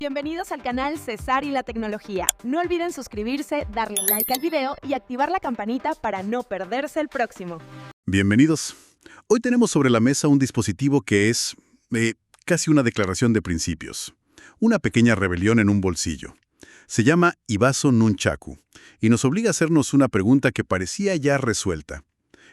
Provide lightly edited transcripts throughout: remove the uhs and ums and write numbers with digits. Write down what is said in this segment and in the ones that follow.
Bienvenidos al canal César y la Tecnología. No olviden suscribirse, darle like al video y activar la campanita para no perderse el próximo. Bienvenidos. Hoy tenemos sobre la mesa un dispositivo que es casi una declaración de principios. Una pequeña rebelión en un bolsillo. Se llama Ivaso Nunchaku y nos obliga a hacernos una pregunta que parecía ya resuelta.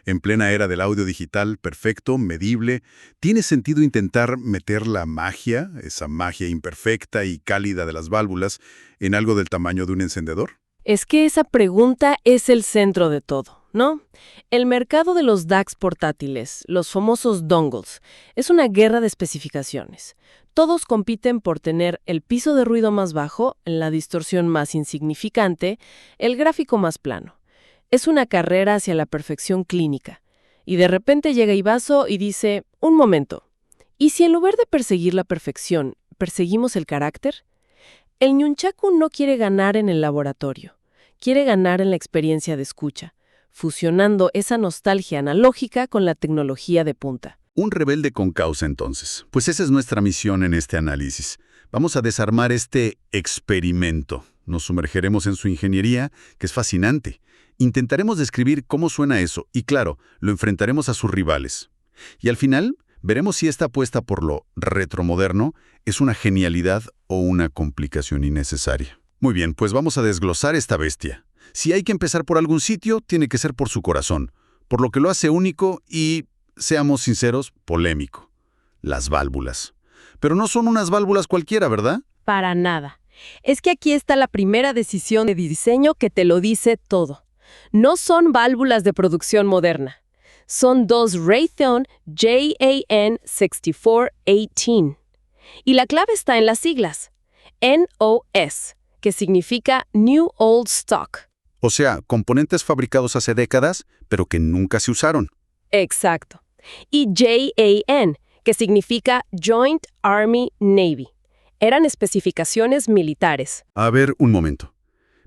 En plena era del audio digital perfecto, medible, ¿tiene sentido intentar meter la magia, esa magia imperfecta y cálida de las válvulas, en algo del tamaño de un encendedor? Es que esa pregunta es el centro de todo, ¿no? El mercado de los DACs portátiles, los famosos dongles, es una guerra de especificaciones. Todos compiten por tener el piso de ruido más bajo, la distorsión más insignificante, el gráfico más plano. Es una carrera hacia la perfección clínica. Y de repente llega Ivaso y dice, un momento, ¿y si en lugar de perseguir la perfección, perseguimos el carácter? El Nunchaku no quiere ganar en el laboratorio, quiere ganar en la experiencia de escucha, fusionando esa nostalgia analógica con la tecnología de punta. Un rebelde con causa, entonces. Pues esa es nuestra misión en este análisis. Vamos a desarmar este experimento. Nos sumergeremos en su ingeniería, que es fascinante. Intentaremos describir cómo suena eso y, claro, lo enfrentaremos a sus rivales. Y al final, veremos si esta apuesta por lo retromoderno es una genialidad o una complicación innecesaria. Muy bien, pues vamos a desglosar esta bestia. Si hay que empezar por algún sitio, tiene que ser por su corazón, por lo que lo hace único y, seamos sinceros, polémico. Las válvulas. Pero no son unas válvulas cualquiera, ¿verdad? Para nada. Es que aquí está la primera decisión de diseño que te lo dice todo. No son válvulas de producción moderna. Son dos Raytheon JAN6418. Y la clave está en las siglas. NOS, que significa New Old Stock. O sea, componentes fabricados hace décadas, pero que nunca se usaron. Exacto. Y JAN, que significa Joint Army Navy. Eran especificaciones militares. A ver, un momento.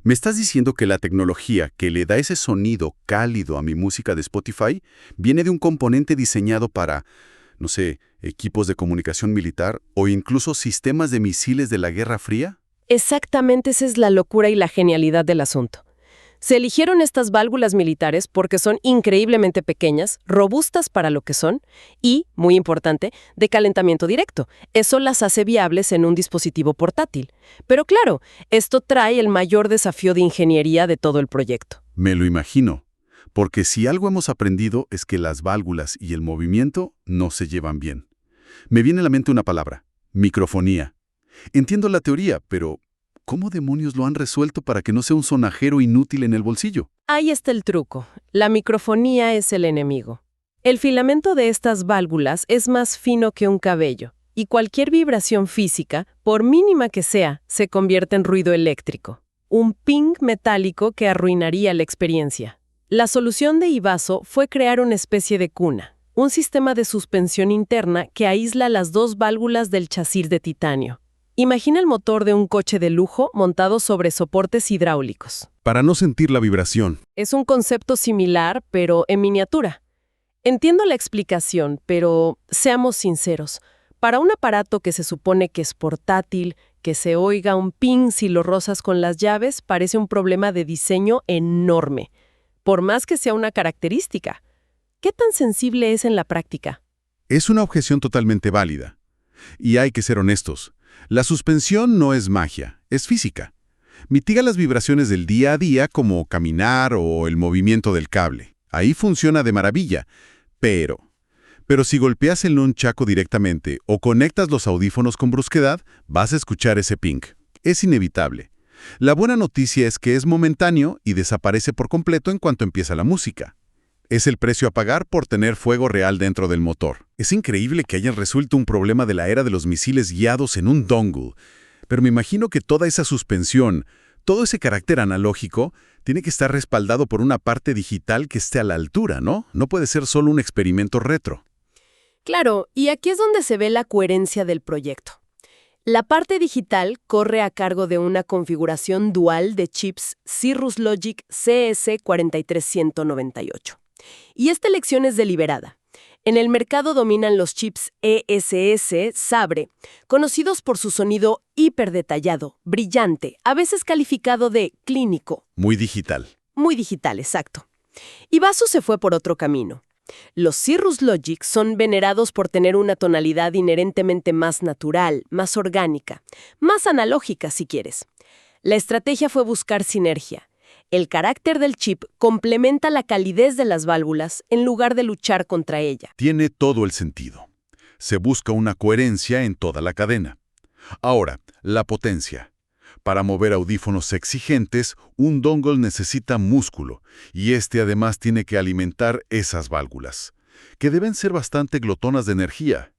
¿Me estás diciendo que la tecnología que le da ese sonido cálido a mi música de Spotify viene de un componente diseñado para, no sé, equipos de comunicación militar o incluso sistemas de misiles de la Guerra Fría? Exactamente, esa es la locura y la genialidad del asunto. Se eligieron estas válvulas militares porque son increíblemente pequeñas, robustas para lo que son y, muy importante, de calentamiento directo. Eso las hace viables en un dispositivo portátil. Pero claro, esto trae el mayor desafío de ingeniería de todo el proyecto. Me lo imagino, porque si algo hemos aprendido es que las válvulas y el movimiento no se llevan bien. Me viene a la mente una palabra, microfonía. Entiendo la teoría, pero ¿cómo demonios lo han resuelto para que no sea un sonajero inútil en el bolsillo? Ahí está el truco. La microfonía es el enemigo. El filamento de estas válvulas es más fino que un cabello, y cualquier vibración física, por mínima que sea, se convierte en ruido eléctrico. Un ping metálico que arruinaría la experiencia. La solución de Ivaso fue crear una especie de cuna, un sistema de suspensión interna que aísla las dos válvulas del chasis de titanio. Imagina el motor de un coche de lujo montado sobre soportes hidráulicos. Para no sentir la vibración. Es un concepto similar, pero en miniatura. Entiendo la explicación, pero seamos sinceros. Para un aparato que se supone que es portátil, que se oiga un ping si lo rozas con las llaves, parece un problema de diseño enorme, por más que sea una característica. ¿Qué tan sensible es en la práctica? Es una objeción totalmente válida. Y hay que ser honestos. La suspensión no es magia, es física. Mitiga las vibraciones del día a día como caminar o el movimiento del cable. Ahí funciona de maravilla. Pero si golpeas el nunchaku directamente o conectas los audífonos con brusquedad, vas a escuchar ese ping. Es inevitable. La buena noticia es que es momentáneo y desaparece por completo en cuanto empieza la música. Es el precio a pagar por tener fuego real dentro del motor. Es increíble que hayan resuelto un problema de la era de los misiles guiados en un dongle. Pero me imagino que toda esa suspensión, todo ese carácter analógico, tiene que estar respaldado por una parte digital que esté a la altura, ¿no? No puede ser solo un experimento retro. Claro, y aquí es donde se ve la coherencia del proyecto. La parte digital corre a cargo de una configuración dual de chips Cirrus Logic CS43198. Y esta elección es deliberada. En el mercado dominan los chips ESS Sabre, conocidos por su sonido hiperdetallado, brillante, a veces calificado de clínico. Muy digital. Muy digital, exacto. Y Basso se fue por otro camino. Los Cirrus Logic son venerados por tener una tonalidad inherentemente más natural, más orgánica, más analógica si quieres. La estrategia fue buscar sinergia. El carácter del chip complementa la calidez de las válvulas en lugar de luchar contra ella. Tiene todo el sentido. Se busca una coherencia en toda la cadena. Ahora, la potencia. Para mover audífonos exigentes, un dongle necesita músculo, y además tiene que alimentar esas válvulas, que deben ser bastante glotonas de energía.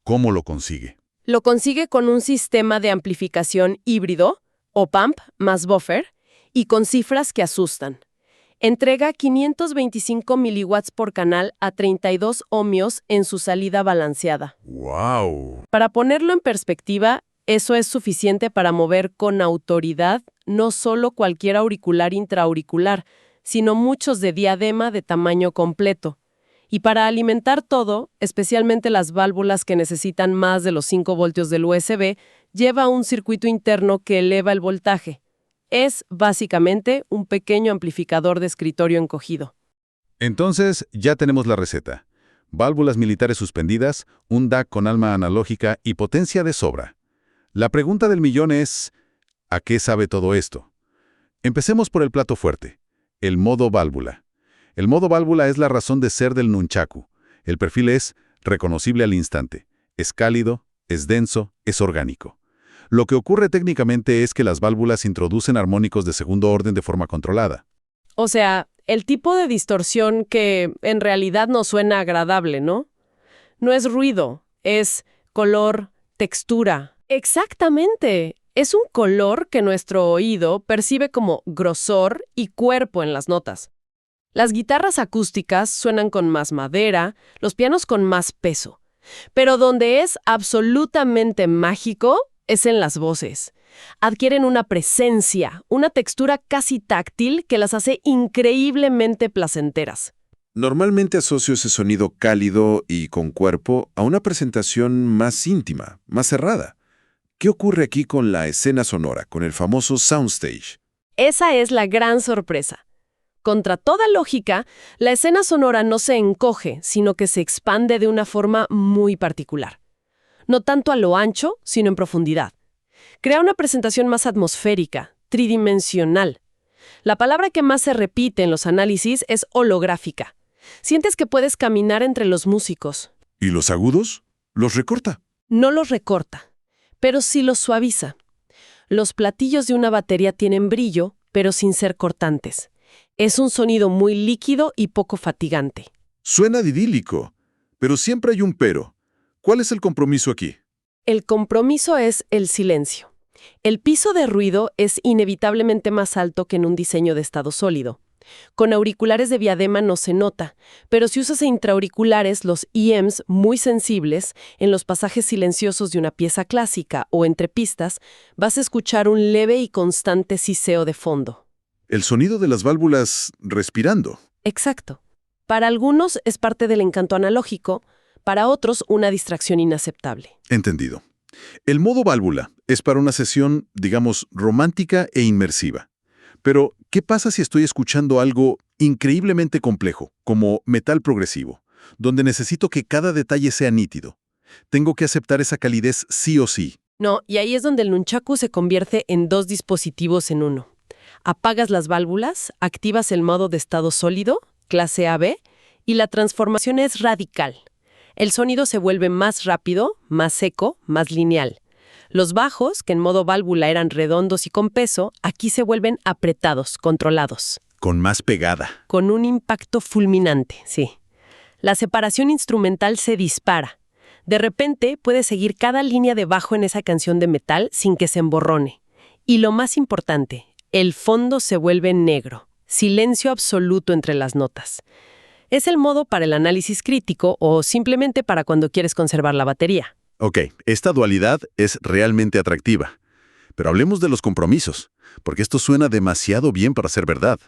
¿Cómo lo consigue? Lo consigue con un sistema de amplificación híbrido, op-amp más buffer, y con cifras que asustan. Entrega 525 miliwatts por canal a 32 ohmios en su salida balanceada. ¡Wow! Para ponerlo en perspectiva, eso es suficiente para mover con autoridad no solo cualquier auricular intraauricular, sino muchos de diadema de tamaño completo. Y para alimentar todo, especialmente las válvulas que necesitan más de los 5 voltios del USB, lleva un circuito interno que eleva el voltaje. Es, básicamente, un pequeño amplificador de escritorio encogido. Entonces, ya tenemos la receta. Válvulas militares suspendidas, un DAC con alma analógica y potencia de sobra. La pregunta del millón es, ¿a qué sabe todo esto? Empecemos por el plato fuerte, el modo válvula. El modo válvula es la razón de ser del nunchaku. El perfil es reconocible al instante. Es cálido, es denso, es orgánico. Lo que ocurre técnicamente es que las válvulas introducen armónicos de segundo orden de forma controlada. O sea, el tipo de distorsión que en realidad no suena agradable, ¿no? No es ruido, es color, textura. Exactamente. Es un color que nuestro oído percibe como grosor y cuerpo en las notas. Las guitarras acústicas suenan con más madera, los pianos con más peso. Pero donde es absolutamente mágico es en las voces. Adquieren una presencia, una textura casi táctil que las hace increíblemente placenteras. Normalmente asocio ese sonido cálido y con cuerpo a una presentación más íntima, más cerrada. ¿Qué ocurre aquí con la escena sonora, con el famoso soundstage? Esa es la gran sorpresa. Contra toda lógica, la escena sonora no se encoge, sino que se expande de una forma muy particular. No tanto a lo ancho, sino en profundidad. Crea una presentación más atmosférica, tridimensional. La palabra que más se repite en los análisis es holográfica. Sientes que puedes caminar entre los músicos. ¿Y los agudos? ¿Los recorta? No los recorta, pero sí los suaviza. Los platillos de una batería tienen brillo, pero sin ser cortantes. Es un sonido muy líquido y poco fatigante. Suena idílico, pero siempre hay un pero. ¿Cuál es el compromiso aquí? El compromiso es el silencio. El piso de ruido es inevitablemente más alto que en un diseño de estado sólido. Con auriculares de diadema no se nota, pero si usas intraauriculares, los EMs muy sensibles, en los pasajes silenciosos de una pieza clásica o entre pistas, vas a escuchar un leve y constante siseo de fondo. El sonido de las válvulas respirando. Exacto. Para algunos es parte del encanto analógico, para otros una distracción inaceptable. Entendido. El modo válvula es para una sesión, digamos, romántica e inmersiva. Pero, ¿qué pasa si estoy escuchando algo increíblemente complejo, como metal progresivo, donde necesito que cada detalle sea nítido? Tengo que aceptar esa calidez sí o sí. No, y ahí es donde el nunchaku se convierte en 2 dispositivos en uno. Apagas las válvulas, activas el modo de estado sólido, clase AB, y la transformación es radical. El sonido se vuelve más rápido, más seco, más lineal. Los bajos, que en modo válvula eran redondos y con peso, aquí se vuelven apretados, controlados. Con más pegada. Con un impacto fulminante, sí. La separación instrumental se dispara. De repente, puedes seguir cada línea de bajo en esa canción de metal sin que se emborrone. Y lo más importante, el fondo se vuelve negro. Silencio absoluto entre las notas. Es el modo para el análisis crítico o simplemente para cuando quieres conservar la batería. Ok, esta dualidad es realmente atractiva. Pero hablemos de los compromisos, porque esto suena demasiado bien para ser verdad.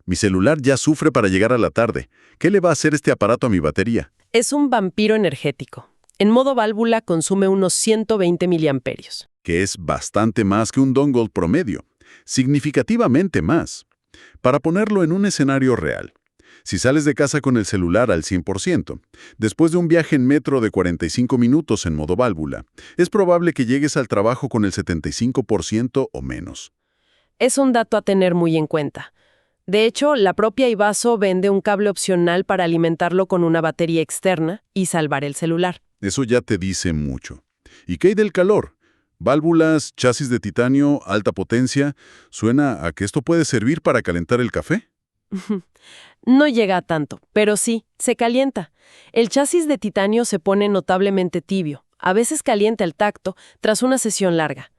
Mi celular ya sufre para llegar a la tarde. ¿Qué le va a hacer este aparato a mi batería? Es un vampiro energético. En modo válvula consume unos 120 miliamperios. Que es bastante más que un dongle promedio, significativamente más. Para ponerlo en un escenario real, si sales de casa con el celular al 100%, después de un viaje en metro de 45 minutos en modo válvula, es probable que llegues al trabajo con el 75% o menos. Es un dato a tener muy en cuenta. De hecho, la propia Ivaso vende un cable opcional para alimentarlo con una batería externa y salvar el celular. Eso ya te dice mucho. ¿Y qué hay del calor? Válvulas, chasis de titanio, alta potencia. ¿Suena a que esto puede servir para calentar el café? No llega a tanto, pero sí, se calienta. El chasis de titanio se pone notablemente tibio, a veces calienta el tacto tras una sesión larga.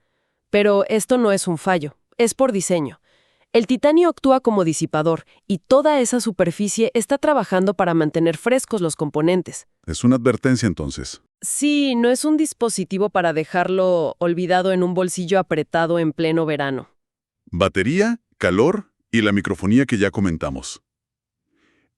Pero esto no es un fallo, es por diseño. El titanio actúa como disipador y toda esa superficie está trabajando para mantener frescos los componentes. Es una advertencia entonces. Sí, no es un dispositivo para dejarlo olvidado en un bolsillo apretado en pleno verano. Batería, calor y la microfonía que ya comentamos.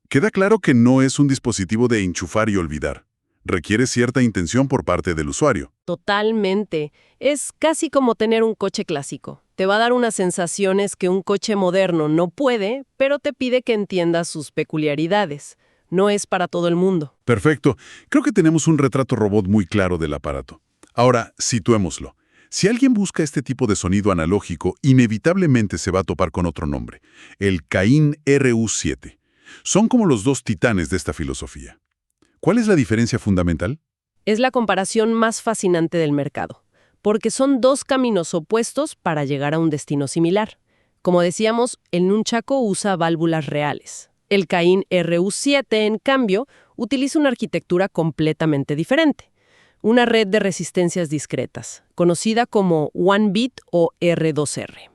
Queda claro que no es un dispositivo de enchufar y olvidar. Requiere cierta intención por parte del usuario. Totalmente. Es casi como tener un coche clásico. Te va a dar unas sensaciones que un coche moderno no puede, pero te pide que entiendas sus peculiaridades. No es para todo el mundo. Perfecto. Creo que tenemos un retrato robot muy claro del aparato. Ahora, situémoslo. Si alguien busca este tipo de sonido analógico, inevitablemente se va a topar con otro nombre, el Cain RU7. Son como los dos titanes de esta filosofía. ¿Cuál es la diferencia fundamental? Es la comparación más fascinante del mercado, porque son dos caminos opuestos para llegar a un destino similar. Como decíamos, el nunchaku usa válvulas reales. El Cain RU7, en cambio, utiliza una arquitectura completamente diferente. Una red de resistencias discretas, conocida como One Bit o R2R.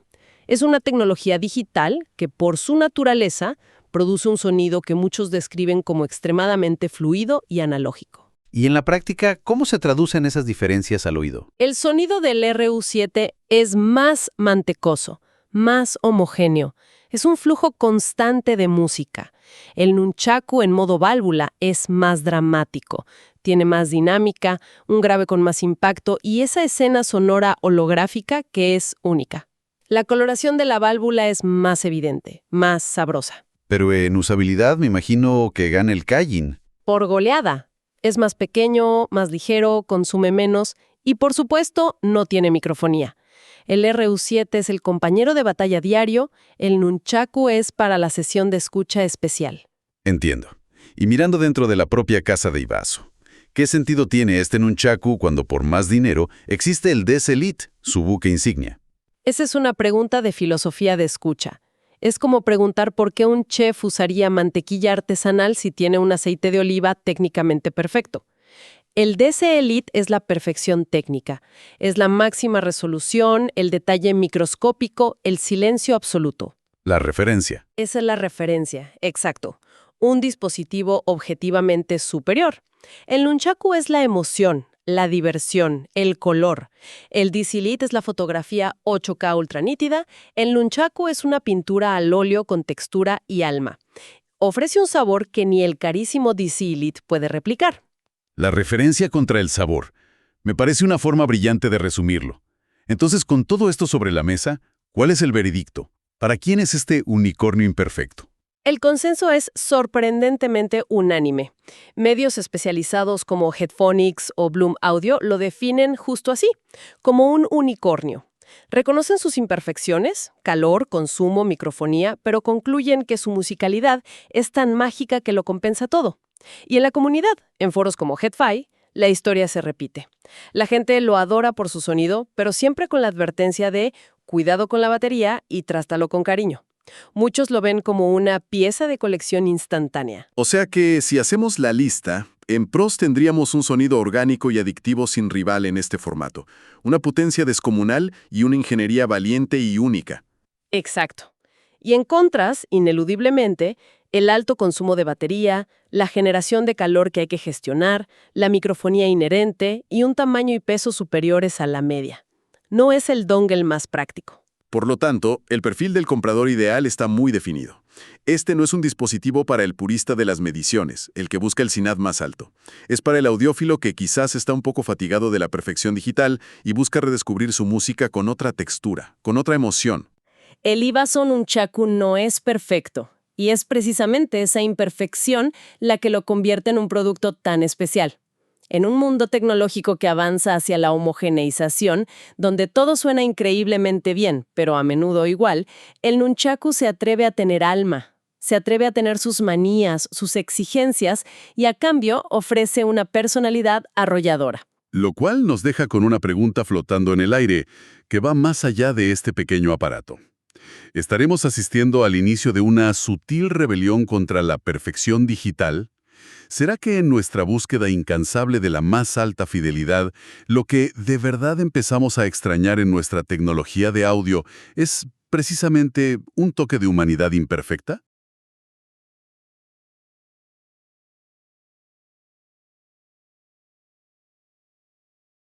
Es una tecnología digital que, por su naturaleza, produce un sonido que muchos describen como extremadamente fluido y analógico. Y en la práctica, ¿cómo se traducen esas diferencias al oído? El sonido del RU7 es más mantecoso, más homogéneo. Es un flujo constante de música. El nunchaku en modo válvula es más dramático. Tiene más dinámica, un grave con más impacto y esa escena sonora holográfica que es única. La coloración de la válvula es más evidente, más sabrosa. Pero en usabilidad me imagino que gana el Cain. Por goleada. Es más pequeño, más ligero, consume menos y, por supuesto, no tiene microfonía. El RU7 es el compañero de batalla diario, el nunchaku es para la sesión de escucha especial. Entiendo. Y mirando dentro de la propia casa de Ivaso, ¿qué sentido tiene este nunchaku cuando por más dinero existe el DS Elite, su buque insignia? Esa es una pregunta de filosofía de escucha. Es como preguntar por qué un chef usaría mantequilla artesanal si tiene un aceite de oliva técnicamente perfecto. El DC Elite es la perfección técnica. Es la máxima resolución, el detalle microscópico, el silencio absoluto. La referencia. Esa es la referencia, exacto. Un dispositivo objetivamente superior. El nunchaku es la emoción, la diversión, el color. El DC Elite es la fotografía 8K ultranítida. El nunchaku es una pintura al óleo con textura y alma. Ofrece un sabor que ni el carísimo DC Elite puede replicar. La referencia contra el sabor. Me parece una forma brillante de resumirlo. Entonces, con todo esto sobre la mesa, ¿cuál es el veredicto? ¿Para quién es este unicornio imperfecto? El consenso es sorprendentemente unánime. Medios especializados como Headphonics o Bloom Audio lo definen justo así, como un unicornio. Reconocen sus imperfecciones, calor, consumo, microfonía, pero concluyen que su musicalidad es tan mágica que lo compensa todo. Y en la comunidad, en foros como HeadFi, la historia se repite. La gente lo adora por su sonido, pero siempre con la advertencia de cuidado con la batería y trátalo con cariño. Muchos lo ven como una pieza de colección instantánea. O sea que, si hacemos la lista, en pros tendríamos un sonido orgánico y adictivo sin rival en este formato, una potencia descomunal y una ingeniería valiente y única. Exacto. Y en contras, ineludiblemente, el alto consumo de batería, la generación de calor que hay que gestionar, la microfonía inherente y un tamaño y peso superiores a la media. No es el dongle más práctico. Por lo tanto, el perfil del comprador ideal está muy definido. Este no es un dispositivo para el purista de las mediciones, el que busca el SINAD más alto. Es para el audiófilo que quizás está un poco fatigado de la perfección digital y busca redescubrir su música con otra textura, con otra emoción. El iVaso Nunchaku no es perfecto, y es precisamente esa imperfección la que lo convierte en un producto tan especial. En un mundo tecnológico que avanza hacia la homogeneización, donde todo suena increíblemente bien, pero a menudo igual, el Nunchaku se atreve a tener alma, se atreve a tener sus manías, sus exigencias, y a cambio ofrece una personalidad arrolladora. Lo cual nos deja con una pregunta flotando en el aire, que va más allá de este pequeño aparato. ¿Estaremos asistiendo al inicio de una sutil rebelión contra la perfección digital? ¿Será que en nuestra búsqueda incansable de la más alta fidelidad, lo que de verdad empezamos a extrañar en nuestra tecnología de audio es precisamente un toque de humanidad imperfecta?